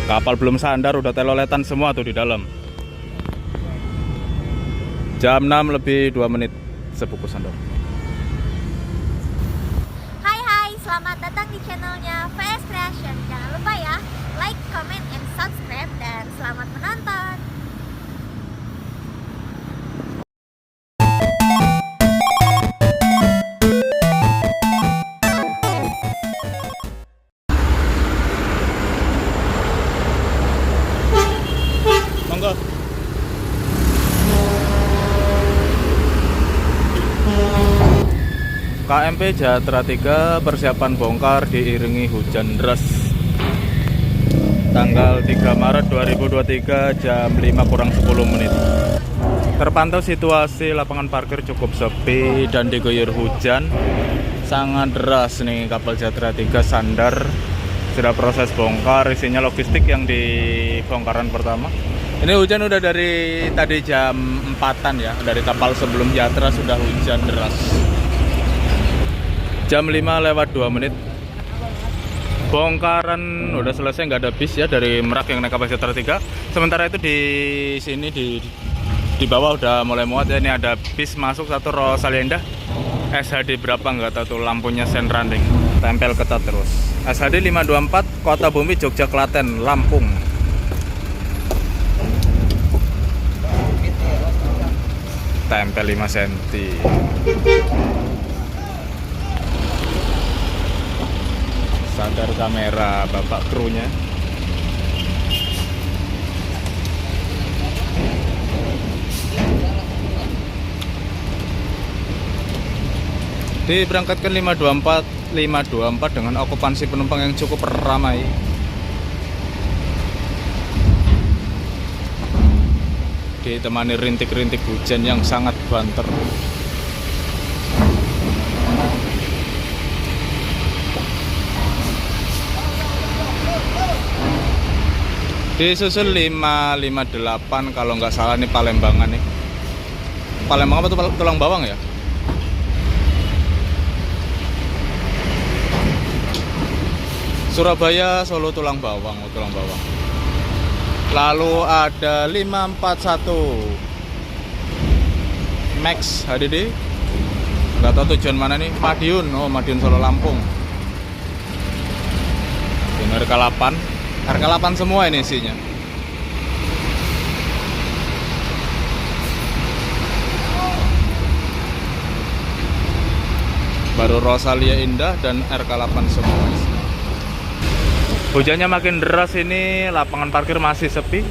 Kapal belum sandar udah teloletan semua tuh di dalam. Jam 6 lebih 2 menit sepupu sandar. Hai, selamat datang di channelnya VS Creation. Jangan lupa ya, like, comment, and subscribe. Dan selamat menonton. Monggo. KMP Jatra 3 persiapan bongkar diiringi hujan deras. Tanggal 3 Maret 2023 jam 5 kurang 10 menit. Terpantau situasi lapangan parkir cukup sepi dan diguyur hujan sangat deras nih. Kapal Jatra 3 sandar, sudah proses bongkar, isinya logistik yang di bongkaran pertama. Ini hujan udah dari tadi jam 4-an ya, dari kapal sebelum Jatra sudah hujan deras. Jam 5 lewat 2 menit. Bongkaran udah selesai, nggak ada bis ya dari Merak yang naik kapal Jatra 3. Sementara itu di sini di bawah udah mulai muat ya. Ini ada bis masuk satu Rosalia SHD berapa nggak tahu tuh, lampunya sen running, tempel ketat terus. SHD 524 Kota Bumi Jogja Klaten Lampung. Tempel 5 cm. Sadar kamera bapak krunya. Diberangkatkan 524 dengan okupansi penumpang yang cukup ramai. Ditemani rintik-rintik hujan yang sangat banter. Disusul 558 kalau nggak salah nih Palembangan nih. Palembang apa tuh, tulang bawang ya? Surabaya Solo tulang bawang, tulang bawang. Lalu ada 541 Max HDD. Nggak tahu tujuan mana nih. Madiun, oh Madiun Solo Lampung. Ini RK8. RK8 semua ini isinya. Baru Rosalia Indah dan RK8 semua. Hujannya makin deras ini, lapangan parkir masih sepi.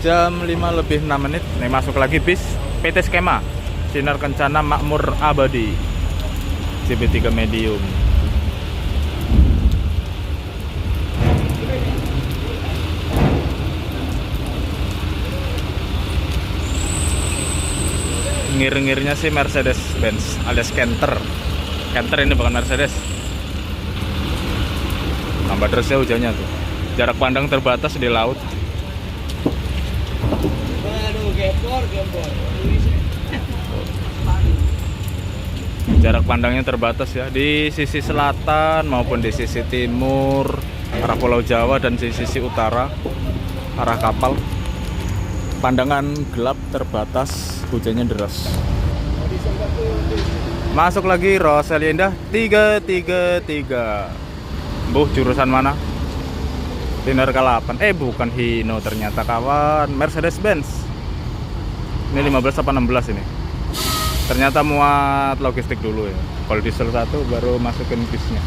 Jam 5 lebih 6 menit. Nih masuk lagi bis PT Skema Sinar Kencana Makmur Abadi CB3 Medium. Ngir-ngirnya sih Mercedes Benz alias Canter. Canter ini bukan Mercedes. Tambah derasnya hujannya tuh. Jarak pandang terbatas di laut. Jarak pandangnya terbatas ya, di sisi selatan maupun di sisi timur arah Pulau Jawa dan di sisi utara arah kapal. Pandangan gelap terbatas, hujannya deras. Masuk lagi Rosalia Indah 333. Buh, jurusan mana? Sinar K8. Bukan Hino ternyata kawan, Mercedes Benz. Ini 15 apa 16 ini. Ternyata muat logistik dulu ya. Kalau diesel satu baru masukin bisnya.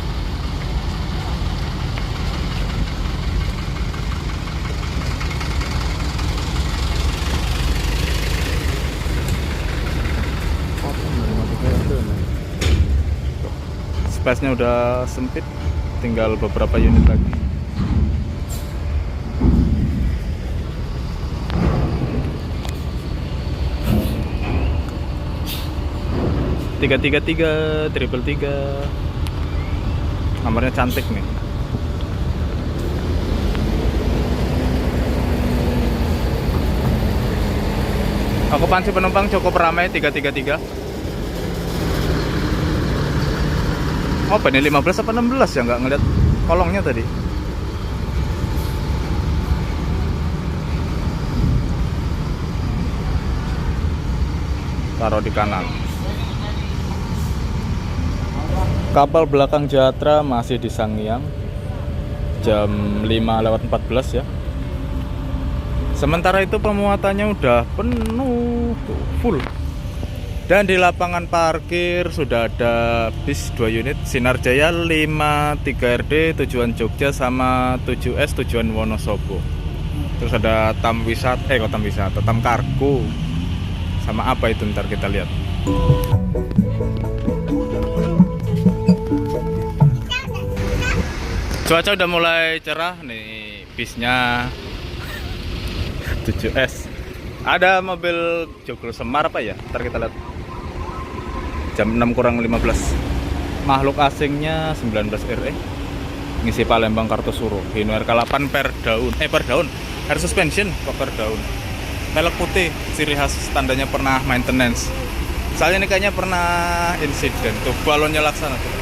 Space-nya udah sempit, tinggal beberapa unit lagi. Tiga triple tiga, nomornya cantik nih. Okupansi penumpang cukup ramai 333. Oh, ini 15 apa 16 ya, nggak ngeliat kolongnya tadi. taruh di kanan. Kapal belakang Jatra masih di Sangiang, jam 5:14 ya. Sementara itu pemuatannya udah penuh, tuh, full. Dan di lapangan parkir sudah ada bis 2 unit, Sinar Jaya 53RD tujuan Jogja sama 7S tujuan Wonosobo. Terus ada Tam Kargo sama apa itu, ntar kita lihat. Cuaca udah mulai cerah nih, bisnya 7S. Ada mobil Joglo Semar apa ya? Ntar kita lihat. Jam 6:15. Makhluk asingnya 19 RE. Ngisi Palembang Kartosuro. Hino RK8 per daun. Air suspension kok per daun. Pelek putih, ciri khas tandanya pernah maintenance. Soalnya ini kayaknya pernah insiden. Tuh balonnya Laksana tuh.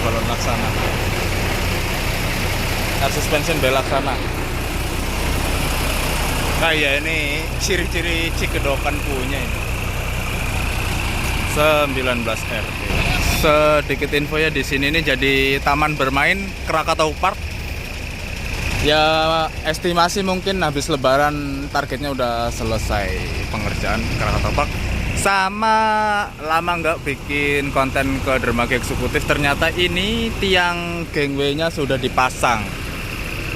Balon Laksana. Air suspension by Laksana. Kayak ini ciri-ciri Cikedokan punya ini. 19 RT. Sedikit info ya, di sini ini jadi taman bermain Krakatau Park. Ya estimasi mungkin habis lebaran targetnya udah selesai pengerjaan Krakatau Park. Sama lama nggak bikin konten ke dermaga eksekutif, ternyata ini tiang gangway-nya sudah dipasang.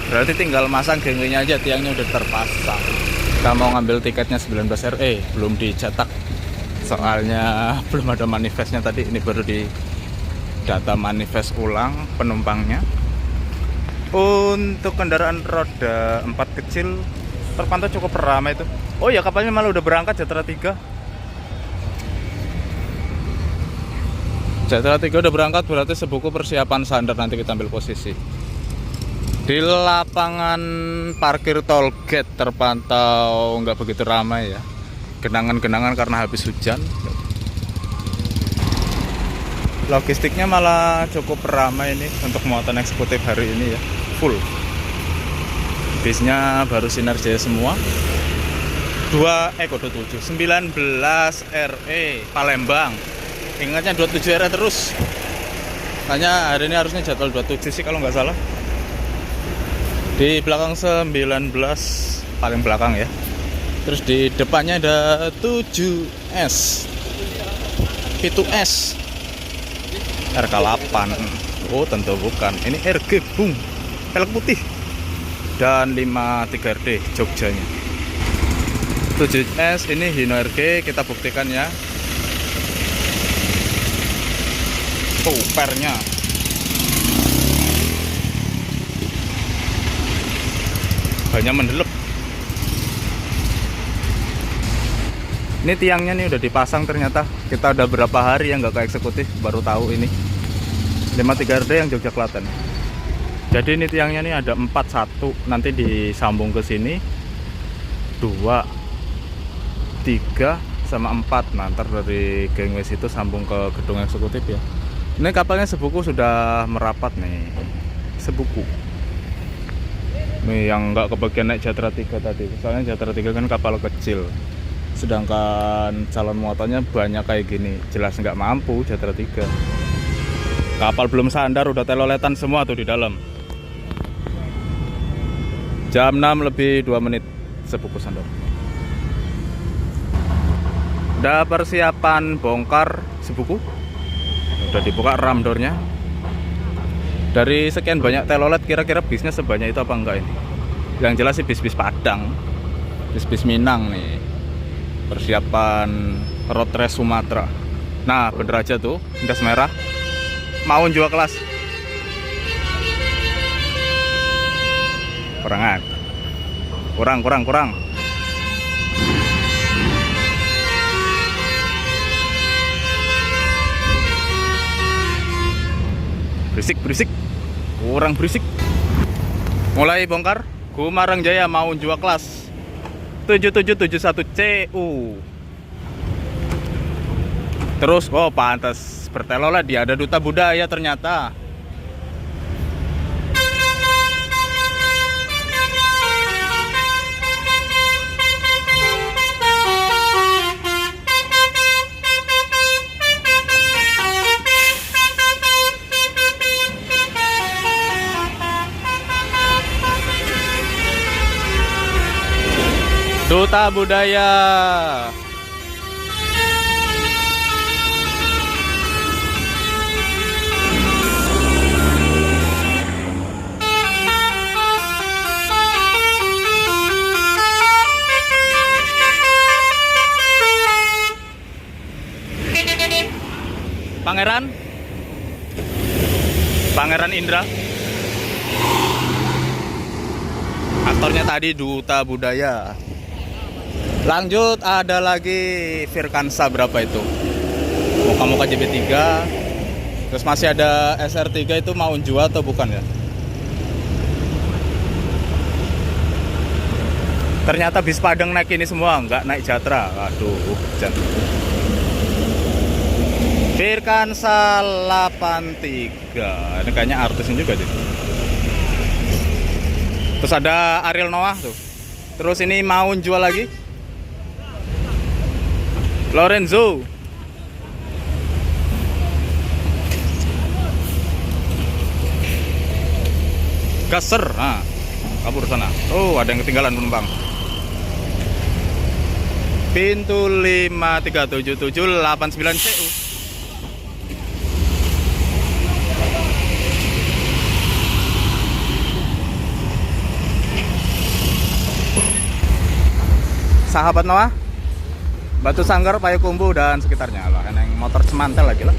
Berarti tinggal masang gangway-nya aja, tiangnya udah terpasang. Kita mau ngambil tiketnya 19 RE, belum dicetak. Soalnya belum ada manifestnya tadi, ini baru di data manifest ulang penumpangnya. Untuk kendaraan roda 4 kecil terpantau cukup ramai itu. Oh ya, kapalnya malah udah berangkat, Jatra 3. Jatra 3 udah berangkat, berarti sebuku persiapan sandar, nanti kita ambil posisi. Di lapangan parkir tol gate terpantau nggak begitu ramai ya. Genangan-genangan karena habis hujan. Logistiknya malah cukup ramai ini untuk muatan eksekutif hari ini ya. Full. Bisnya baru Sinar Jaya semua. 19 RE Palembang. Ingatnya 27 RE terus. Hanya hari ini harusnya jadwal 27 sih kalau nggak salah. Di belakang 19 paling belakang ya. Terus di depannya ada 7S. P2S. RK8. Oh, tentu bukan. Ini RG Bung. Pelek putih. Dan 53RD Jogjanya. 7S ini Hino RG, kita buktikan ya. Tuh pernya. Banyak mendelep. Ini tiangnya nih udah dipasang ternyata. Kita udah berapa hari yang nggak ke eksekutif, baru tahu ini. 53RD yang Jogja Klaten. Jadi ini tiangnya nih ada 4, 1, nanti disambung ke sini 2, 3 sama 4. Nah, ntar dari gangway itu sambung ke gedung eksekutif ya. Ini kapalnya sebuku sudah merapat nih. Sebuku. Nih yang nggak kebagian naik Jatra 3 tadi. Soalnya Jatra 3 kan kapal kecil. Sedangkan calon muatannya banyak kayak gini. Jelas nggak mampu Jatra 3. Kapal belum sandar udah teloletan semua tuh di dalam. Jam 6:02 sebuku sandar. Udah persiapan bongkar sebuku. Udah dibuka ramdornya. Dari sekian banyak telolet, kira-kira bisnya sebanyak itu apa enggak ini? Yang jelas sih bis-bis Padang, bis-bis Minang nih. Persiapan road race Sumatera. Nah, bener aja tuh, gas merah. Mau jual kelas. Kurang. Berisik. Kurang berisik. Mulai bongkar. Gumarang Jaya mau jual kelas 7771 CU. Terus, oh pantas bertelolet dia, ada duta budaya ternyata. Duta Budaya. Pangeran Indra. Aktornya tadi Duta Budaya. Lanjut, ada lagi Virkansa berapa itu? Muka-muka JB3. Terus masih ada SR3 itu mau jual atau bukan ya? Ternyata bis Padang naik ini semua, nggak naik Jatra. Aduh, hujan. Virkansa 83. Ini kayaknya artisnya juga sih. Terus ada Ariel Noah tuh. Terus ini mau jual lagi Lorenzo. Gaser. Nah, kabur sana. Oh, ada yang ketinggalan penumpang. Pintu 537789 CU. Sahabat Noah, Batu Sanggar, Payakumbuh dan sekitarnya lah. Yang motor semantel lagi lah.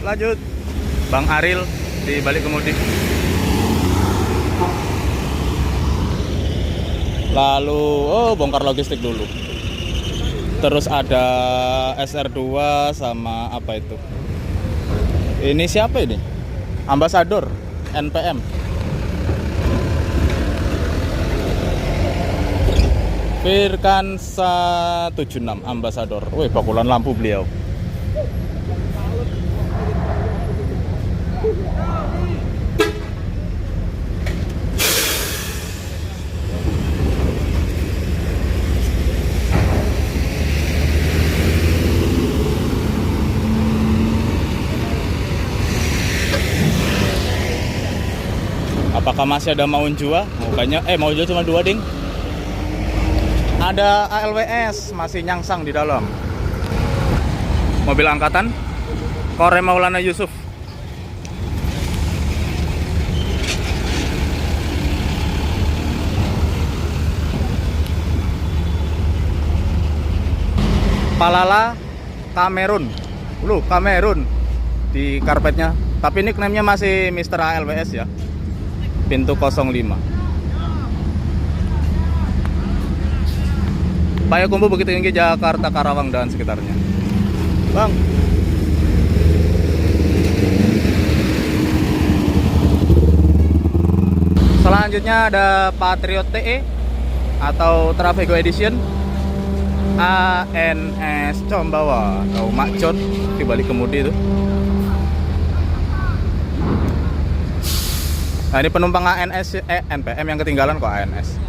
Lanjut, Bang Aril di balik kemudi. Lalu, bongkar logistik dulu. Terus ada SR2 sama apa itu? Ini siapa ini? Ambasador NPM. Virkansa 76 Ambasador. Wih, bakulan lampu beliau. Apakah masih ada mau jual? Mukanya mau jual cuma 2 ding. Ada ALWS masih nyangsang di dalam. Mobil angkatan Korem Maulana Yusuf. Palala Kamerun. Kamerun di karpetnya. Tapi nickname-nya masih Mr. ALWS ya. Pintu 05. Payakumbuh, Bukit Tinggi, Jakarta, Karawang dan sekitarnya. Bang. Selanjutnya ada Patriot TE atau Travego Edition ANS Combawa atau Mak John di balik kemudi itu. Nah, ini penumpang ANS NPM yang ketinggalan kok ANS.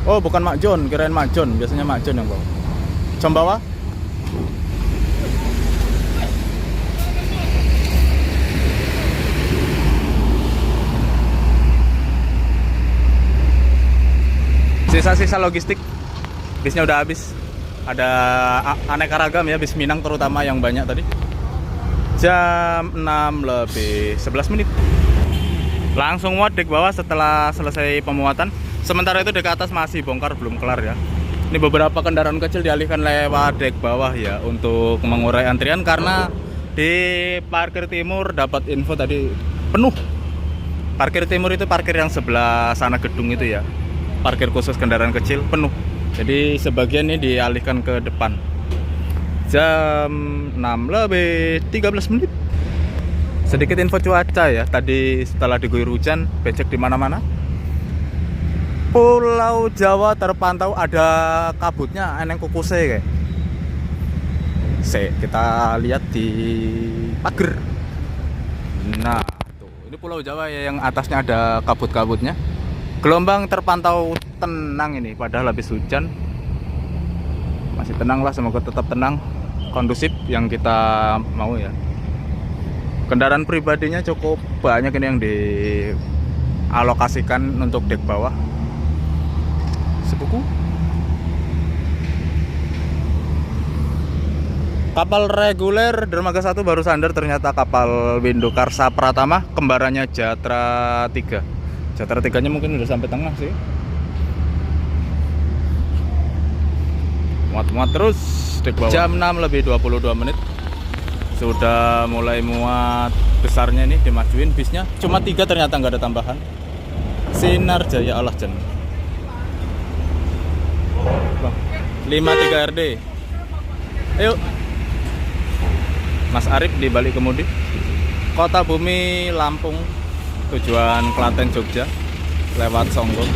Oh, bukan Mak John, kirain Mak John. Biasanya Mak John yang bawa. Combawa. Sisa-sisa logistik. Bisnya udah habis. Ada aneka ragam ya, bis Minang terutama yang banyak tadi. Jam 6:11. Langsung muat dek bawah setelah selesai pemuatan. Sementara itu dek atas masih bongkar, belum kelar ya. Ini beberapa kendaraan kecil dialihkan lewat dek bawah ya untuk mengurai antrian karena di parkir timur dapat info tadi penuh. Parkir timur itu parkir yang sebelah sana gedung itu ya. Parkir khusus kendaraan kecil penuh. Jadi sebagian ini dialihkan ke depan. Jam 6:13. Sedikit info cuaca ya. Tadi setelah diguyur hujan, becek di mana-mana. Pulau Jawa terpantau ada kabutnya, eneng kukuse kayak. Kita lihat di pagar. Nah, tuh. Ini Pulau Jawa ya yang atasnya ada kabut-kabutnya. Gelombang terpantau tenang ini, padahal habis hujan. Masih tenang lah, semoga tetap tenang, kondusif yang kita mau ya. Kendaraan pribadinya cukup banyak ini yang dialokasikan untuk dek bawah. Sepuku. Kapal reguler dermaga 1 baru sandar, ternyata kapal Windo Karsa Pratama, kembarannya Jatra 3. Jatra 3-nya mungkin udah sampai tengah sih. Muat-muat terus dek bawah. Jam 6 lebih 22 menit. Sudah mulai muat besarnya nih, dimajuin bisnya. Cuma 3 ternyata nggak ada tambahan. Sinar Jaya Allah Jen. 53 RD. Ayo. Mas Arif di balik kemudi. Kota Bumi Lampung, tujuan Klaten Jogja lewat Songgong.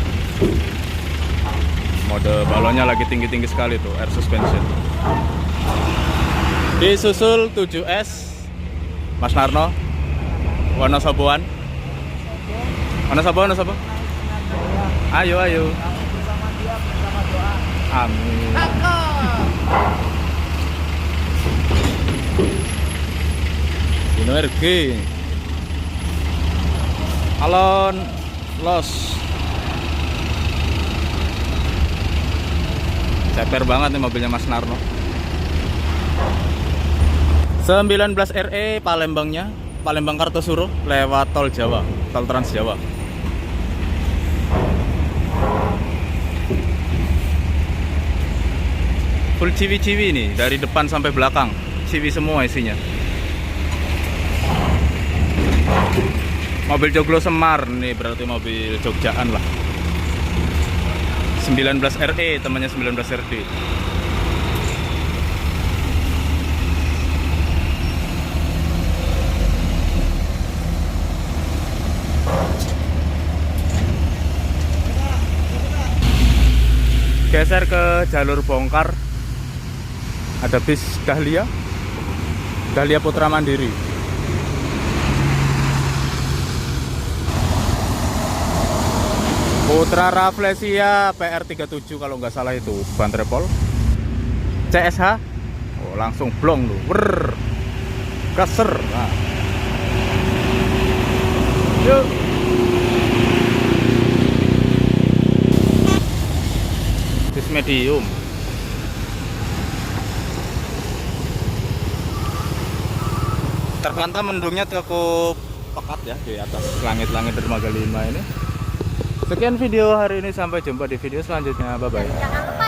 Mode balonnya lagi tinggi-tinggi sekali tuh, air suspension. Disusul 7S Mas Narno, Wonosoboan. Wonosobo. Ayo. Amin. Sinergi. Alon Los. Ceper banget nih mobilnya Mas Narno. 19 RE Palembangnya, Palembang Kartosuro lewat tol Jawa, tol Trans Jawa. Full ciwi-ciwi nih, dari depan sampai belakang, ciwi semua isinya. Mobil Joglo Semar nih, berarti mobil Jogjaan lah. 19 RE, temannya 19 RD. Geser ke jalur bongkar. Ada bis Dahlia Putra Mandiri. Putra Rafflesia PR37 kalau nggak salah itu, ban trepol. CSH, oh langsung blong lu, keser. Nah. Yuk. Bis medium. Terpantau mendungnya cukup pekat ya di atas langit-langit dermaga 5 ini. Sekian video hari ini, sampai jumpa di video selanjutnya. Bye bye. Jangan lupa